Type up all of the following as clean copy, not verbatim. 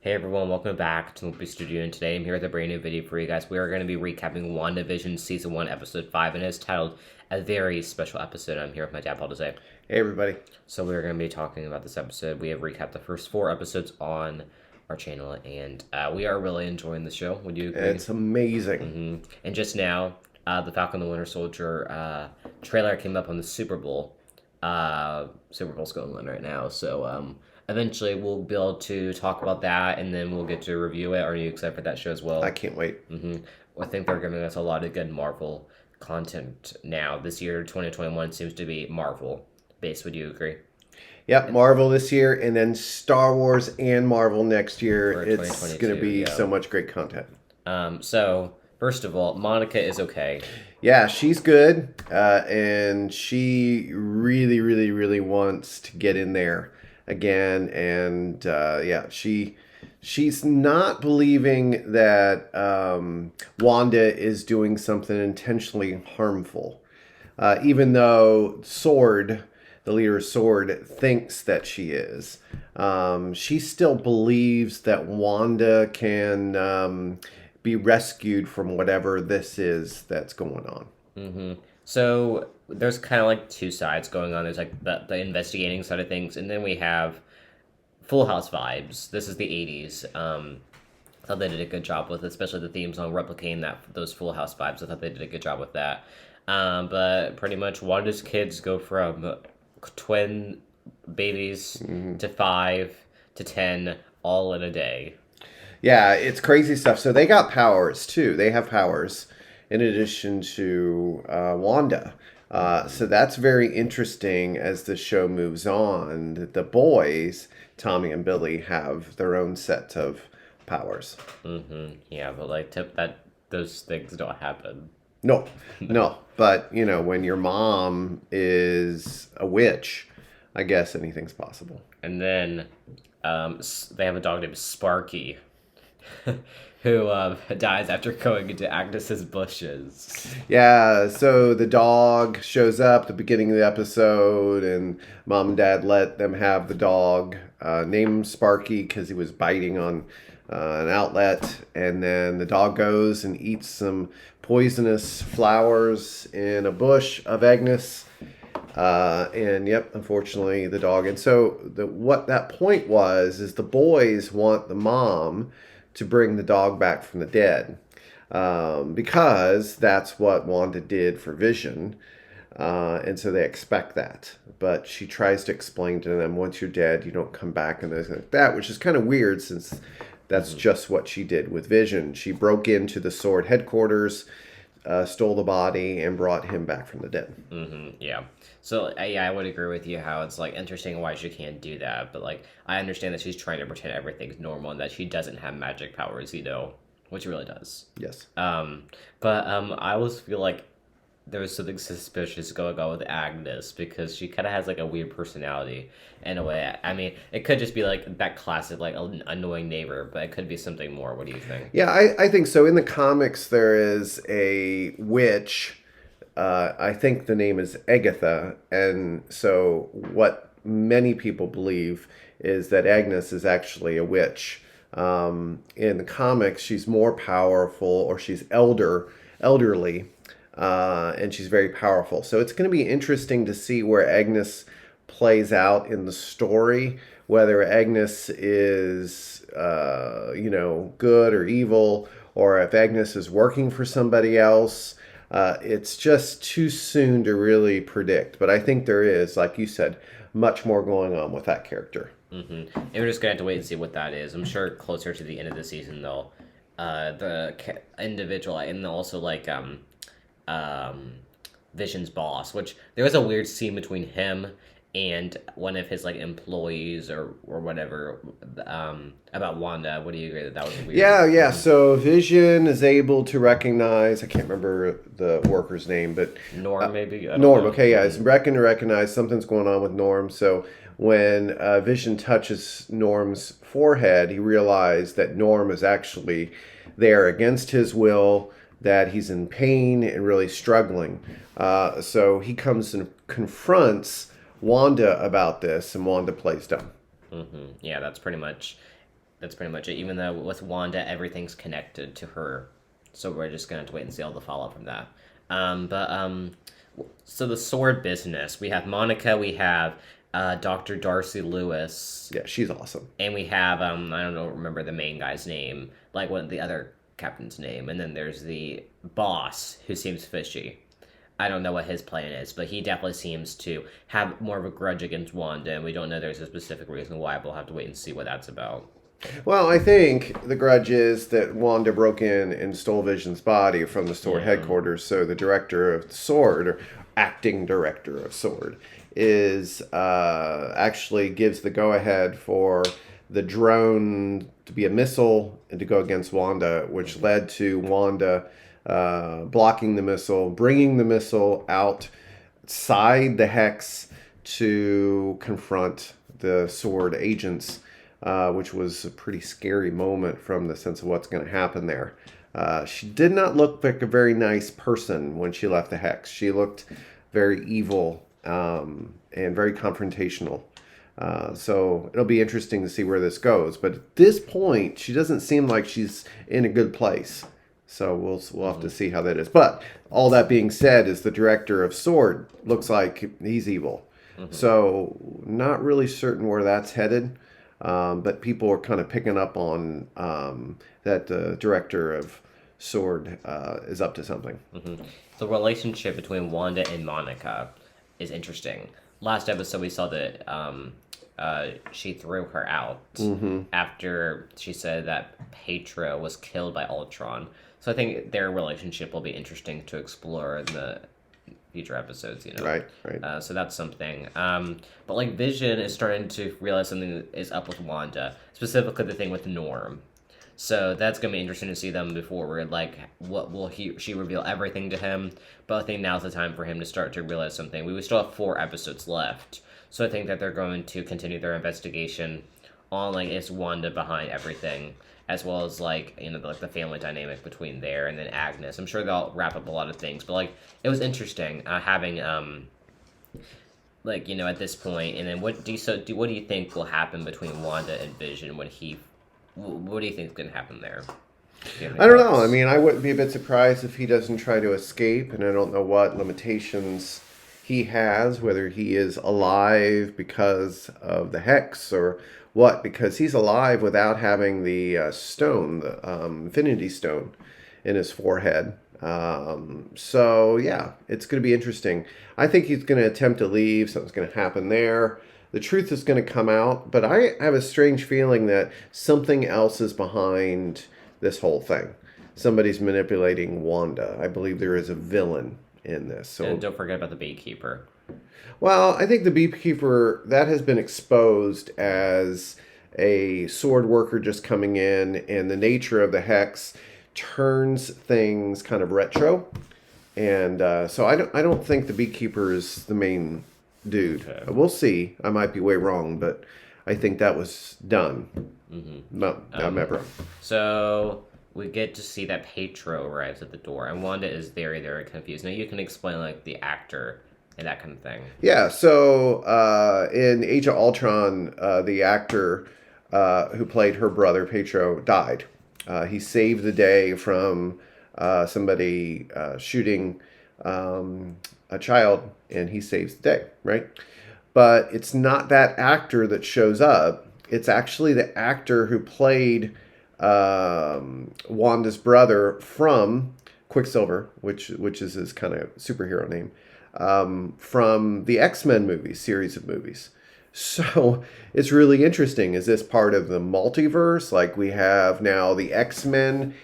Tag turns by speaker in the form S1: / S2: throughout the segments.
S1: Hey everyone, welcome back to Loopy Studio, and today I'm here with a brand new video for you guys. We are going to be recapping WandaVision Season 1, Episode 5, and it's titled a very special episode. I'm here with my dad, Paul Hey
S2: everybody.
S1: So we're going to be talking about this episode. We have recapped the first 4 episodes on our channel, and we are really enjoying the show. Would you agree?
S2: It's amazing.
S1: And just now, the Falcon and the Winter Soldier trailer came up on the Super Bowl. Super Bowl's going on right now, so eventually we'll be able to talk about that, and then we'll get to review it. Are you excited for that show as well?
S2: I can't wait.
S1: I think they're giving us a lot of good Marvel content now. This year, 2021, seems to be Marvel based. Would you agree?
S2: Yep, Marvel this year, and then Star Wars and Marvel next year.
S1: For
S2: It's going to be so much great content.
S1: So, first of all, Monica is okay.
S2: Yeah, she's good, and she really, really, really wants to get in there again. And yeah, she's not believing that Wanda is doing something intentionally harmful, even though the leader of Sword, thinks that she is. She still believes that Wanda can be rescued from whatever this is that's going on.
S1: So there's kind of like two sides going on. There's like the investigating side of things, and then we have Full House vibes. This is the 80s. I thought they did a good job with it, especially the theme song replicating those Full House vibes. I thought they did a good job with that. But pretty much Wanda's kids go from twin babies to 5 to 10 all in a day.
S2: Yeah, it's crazy stuff. So they got powers too. They have powers in addition to Wanda. So that's very interesting as the show moves on. The boys, Tommy and Billy, have their own set of powers.
S1: Yeah, but like those things don't happen.
S2: No. But, when your mom is a witch, I guess anything's possible.
S1: And then they have a dog named Sparky, who dies after going into Agnes's bushes.
S2: Yeah, so the dog shows up at the beginning of the episode, and Mom and Dad let them have the dog, named Sparky because he was biting on an outlet, and then the dog goes and eats some poisonous flowers in a bush of Agnes, and yep, unfortunately the dog. And so what that point was is the boys want the mom to bring the dog back from the dead, because that's what Wanda did for Vision, and so they expect that. But she tries to explain to them, once you're dead, you don't come back, and things like that, which is kind of weird since that's just what she did with Vision. She broke into the Sword headquarters, stole the body, and brought him back from the dead.
S1: Yeah. So, yeah, I would agree with you how it's, like, interesting why she can't do that. But, like, I understand that she's trying to pretend everything's normal and that she doesn't have magic powers, which she really does.
S2: Yes.
S1: But I always feel like there was something suspicious going on with Agnes because she kind of has, like, a weird personality in a way. I mean, it could just be, like, that classic, like, annoying neighbor, but it could be something more. What do you think?
S2: Yeah, I think so. In the comics, there is a witch. I think the name is Agatha, and so what many people believe is that Agnes is actually a witch. In the comics, she's more powerful, or she's elderly, and she's very powerful. So it's going to be interesting to see where Agnes plays out in the story, whether Agnes is, good or evil, or if Agnes is working for somebody else. It's just too soon to really predict. But I think there is, like you said, much more going on with that character.
S1: And we're just going to have to wait and see what that is. I'm sure closer to the end of the season, though, the individual, and also, like, Vision's boss, which there was a weird scene between him and one of his, like, employees or whatever, about Wanda. What do you agree that was weird?
S2: Yeah. So Vision is able to recognize, I can't remember the worker's name, but
S1: Norm, maybe?
S2: Norm, okay, yeah. He's recognize something's going on with Norm. So when Vision touches Norm's forehead, he realized that Norm is actually there against his will, that he's in pain and really struggling. So he comes and confronts Wanda about this, and Wanda plays dumb.
S1: Yeah, that's pretty much That's pretty much it. Even though with Wanda, everything's connected to her, so we're just gonna have to wait and see all the fallout from that. But so the sword business, we have Monica, we have Dr. Darcy Lewis,
S2: Yeah, she's awesome.
S1: and we have I don't know, remember the main guy's name, like what the other captain's name, and then there's the boss who seems fishy. I don't know what his plan is, but he definitely seems to have more of a grudge against Wanda, and we don't know there's a specific reason why. But we'll have to wait and see what that's about.
S2: Well, I think the grudge is that Wanda broke in and stole Vision's body from the Sword headquarters. So the director of Sword, or acting director of Sword, is actually gives the go-ahead for the drone to be a missile and to go against Wanda, which led to Wanda blocking the missile, bringing the missile outside the hex to confront the Sword agents, which was a pretty scary moment from the sense of what's going to happen there. She did not look like a very nice person when she left the hex. She looked very evil and very confrontational. So it'll be interesting to see where this goes. But at this point, she doesn't seem like she's in a good place. So we'll have to see how that is. But all that being said, is the director of Sword looks like he's evil. So not really certain where that's headed. But people are kind of picking up on that the director of Sword is up to something.
S1: The relationship between Wanda and Monica is interesting. Last episode, we saw that she threw her out after she said that Pedro was killed by Ultron. So I think their relationship will be interesting to explore in the future episodes, you know.
S2: Right.
S1: So that's something. But like Vision is starting to realize something is up with Wanda, specifically the thing with Norm. So that's gonna be interesting to see them move forward. Like, what will she reveal everything to him? But I think now's the time for him to start to realize something. We still have 4 episodes left, so I think that they're going to continue their investigation on like is Wanda behind everything, as well as like like the family dynamic between there and then Agnes. I'm sure they'll wrap up a lot of things, but like it was interesting having like at this point. And then what do you think will happen between Wanda and Vision when he? What do you think is going to happen there?
S2: I don't know. I mean, I wouldn't be a bit surprised if he doesn't try to escape, and I don't know what limitations he has, whether he is alive because of the hex or what, because he's alive without having the stone, the Infinity Stone in his forehead. So, yeah, it's going to be interesting. I think he's going to attempt to leave. Something's going to happen there. The truth is going to come out, but I have a strange feeling that something else is behind this whole thing. Somebody's manipulating Wanda. I believe there is a villain in this. So
S1: and don't forget about the Beekeeper.
S2: Well, I think the Beekeeper, that has been exposed as a sword worker just coming in, and the nature of the hex turns things kind of retro. And so I don't think the Beekeeper is the main dude. Okay. We'll see. I might be way wrong, but I think that was done. No, I'm ever.
S1: So we get to see that Pedro arrives at the door, and Wanda is very, very confused. Now you can explain like the actor and that kind of thing.
S2: Yeah. So in Age of Ultron, the actor who played her brother Pedro died. He saved the day from somebody shooting a child, and he saves the day, right? But it's not that actor that shows up. It's actually the actor who played Wanda's brother from Quicksilver, which is his kind of superhero name, from the X-Men movies, series of movies. So it's really interesting. Is this part of the multiverse? Like we have now the X-Men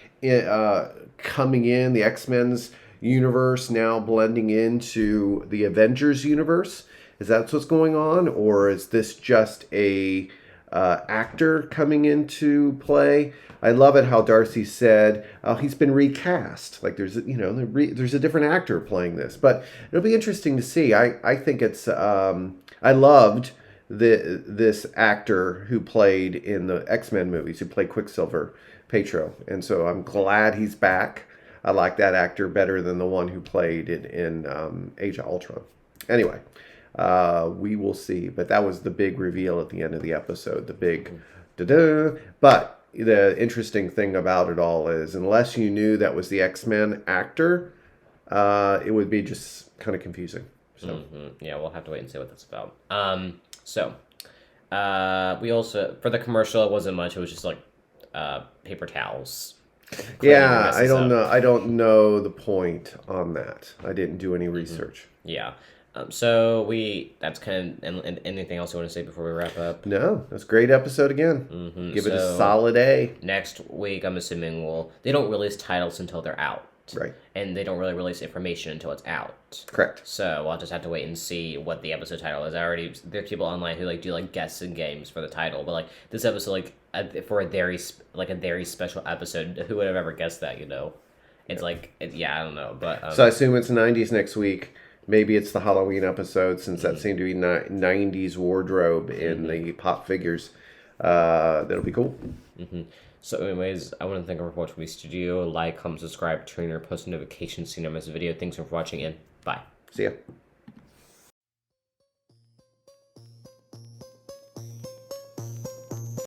S2: coming in, the X-Men's universe now blending into the Avengers universe. Is that what's going on, or is this just a actor coming into play? I love it how Darcy said he's been recast. Like there's there's a different actor playing this, but it'll be interesting to see. I think it's I loved this actor who played in the X-Men movies, who played Quicksilver, Pedro, and so I'm glad he's back. I like that actor better than the one who played it in Age of Ultron. Anyway, we will see. But that was the big reveal at the end of the episode, the big Da-da. But the interesting thing about it all is, unless you knew that was the X-Men actor, it would be just kind of confusing. So
S1: Yeah, we'll have to wait and see what that's about. We also, for the commercial, it wasn't much. It was just like paper towels.
S2: yeah, I don't know the point on that. I didn't do any research.
S1: Yeah. That's kind of, and anything else you want to say before we wrap up?
S2: No, that's a great episode again. Give it a solid A.
S1: Next week, I'm assuming they don't release titles until they're out.
S2: Right.
S1: And they don't really release information until it's out.
S2: Correct.
S1: So I'll just have to wait and see what the episode title is. There's people online who do guessing games for the title, but this episode, for a very special episode, who would have ever guessed that? It's I don't know, but
S2: so I assume it's 90s next week. Maybe it's the Halloween episode, since that seemed to be 90s wardrobe in the pop figures. That'll be cool.
S1: So anyways, I want to thank everyone for watching the studio. Like, comment, subscribe, turn your post notifications so you never miss a video. Thanks for watching, and bye.
S2: See ya.